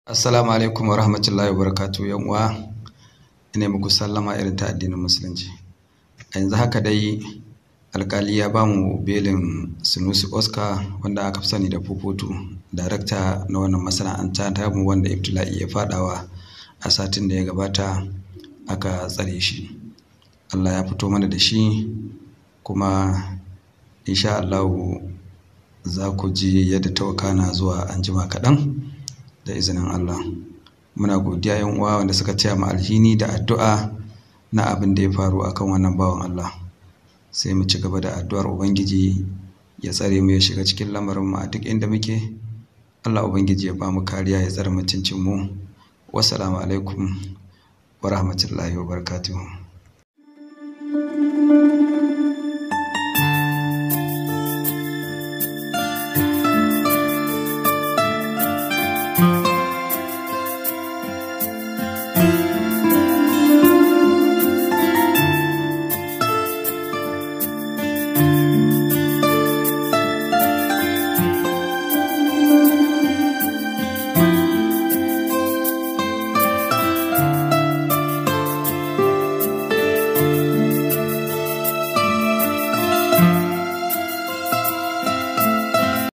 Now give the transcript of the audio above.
Assalamu alaikum wa rahmatullahi wa barakatuh yan uwa, ina muku sallama irin ta addinin musulunci. A yanzu haka dai alkali ya bamu belin Sunusi Oscar wanda aka fi sani da Puputu, darakta na wannan masana'anta ta mu wanda ibtila'i ya fadawa a satin da ya gabata aka tsare shi. Allah ya fito mana da shi kuma insha Allah za ku ji yadda ta wakana zuwa anjima kaɗan. Da izinin Allah muna godiya yan uwa wanda suka taya mu alhini da addu'a na abin da ya faru akan wannan bawan Allah. Sai mu ci gaba da addu'ar ubangiji ya tsare mu, ya shiga cikin lamarin mu a duk inda muke. Allah ubangiji ya ba mu kariya, ya tsare mutuncin mu. Wassalamu alaikum wa rahmatullahi wa barakatuh.